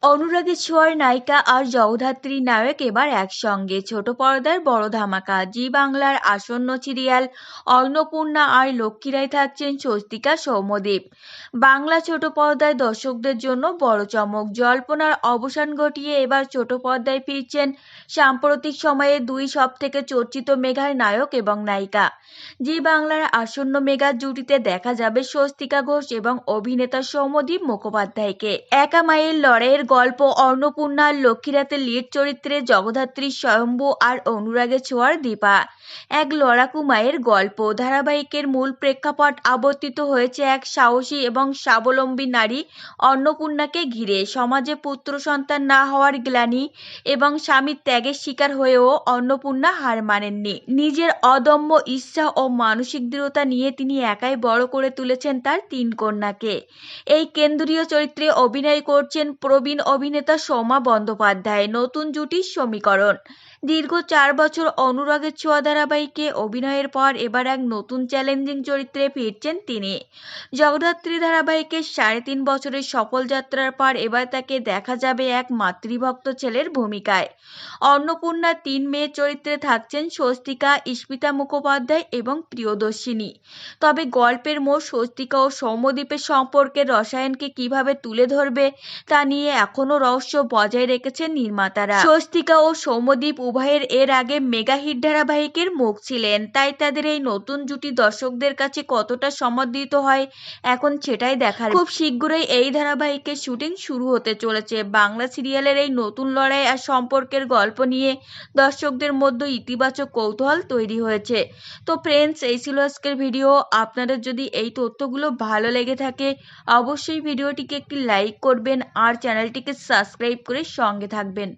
অনুরাগী ছোঁয়ার নায়িকা আর জগদ্ধাত্রী নায়ক এবার একসঙ্গে ছোট পর্দার বড় ধামাকা। জি বাংলার আসন্ন সিরিয়াল অন্নপূর্ণা আর লক্ষ্মীরাই থাকছেন স্বস্তিকা সৌম্যদীপ। বাংলা ছোট পর্দায় দর্শকদের জন্য বড় চমক। জল্পনার অবসান ঘটিয়ে এবার ছোট পর্দায় ফিরছেন সাম্প্রতিক সময়ে দুই সবথেকে চর্চিত মেগার নায়ক এবং নায়িকা। জি বাংলার আসন্ন মেগা জুটিতে দেখা যাবে স্বস্তিকা ঘোষ এবং অভিনেতা সৌম্যদীপ মুখোপাধ্যায়কে। একা মায়ের লড়াইয়ের গল্প অন্নপূর্ণার লক্ষ্মীরাতের লিড চরিত্রে জগদ্ধাত্রী স্বয়ম্ভু আর অনুরাগের ছোঁয়ার দীপা। এক লড়াকু মায়ের গল্প। ধারাবাহিকের মূল প্রেক্ষাপট আবর্তিত হয়েছে এক সাহসী এবং স্বাবলম্বী নারী অন্নপূর্ণাকে ঘিরে। সমাজে পুত্র সন্তান না হওয়ার গ্লানি এবং স্বামীর ত্যাগের শিকার হয়েও অন্নপূর্ণা হার মানেননি। নিজের অদম্য ইচ্ছা ও মানসিক দৃঢ়তা নিয়ে তিনি একাই বড় করে তুলেছেন তার ৩ কন্যাকে। এই কেন্দ্রীয় চরিত্রে অভিনয় করছেন প্রবীণ অভিনেতা সোমা বন্দ্যোপাধ্যায়। নতুন জুটির সমীকরণ। দীর্ঘ ৪ বছর অনুরাগের ছোঁয়া ধারাবাহিকে অভিনয়ের পর এবার এক নতুন চ্যালেঞ্জিং চরিত্রে ফিরছেন তিনি। জগদ্ধাত্রী ধারাবাহিকের ৩.৫ বছরের সফল যাত্রার পর এবার তাকে দেখা যাবে এক মাতৃভক্ত ছেলের ভূমিকায়। অন্নপূর্ণার ৩ মেয়ের চরিত্রে থাকছেন স্বস্তিকা, ইস্পিতা মুখোপাধ্যায় এবং প্রিয়দর্শিনী। তবে গল্পের মোড় স্বস্তিকা ও সৌম্যদীপের সম্পর্কের রসায়নকে কিভাবে তুলে ধরবে তা নিয়ে এখনও রহস্য বজায় রেখেছেন নির্মাতারা। স্বস্তিকা ও সৌম্যদীপ উভয়ের এর আগে মেগা হিট ধারাবাহিকের মুখ ছিলেন, তাই তাদের এই নতুন জুটি দর্শকদের কাছে কতটা সমর্থিত হয় এখন সেটাই দেখার। খুব শীঘ্রই এই ধারাবাহিকের শুটিং শুরু হতে চলেছে। বাংলা সিরিয়ালের এই নতুন লড়াই আর সম্পর্কের গল্প নিয়ে দর্শকদের মধ্যে ইতিবাচক কৌতূহল তৈরি হয়েছে। তো ফ্রেন্ডস, এই ছিল আজকের ভিডিও। আপনাদের যদি এই তথ্যগুলো ভালো লেগে থাকে অবশ্যই ভিডিওটিকে একটি লাইক করবেন আর চ্যানেলটিকে সাবস্ক্রাইব করে সঙ্গে থাকবেন।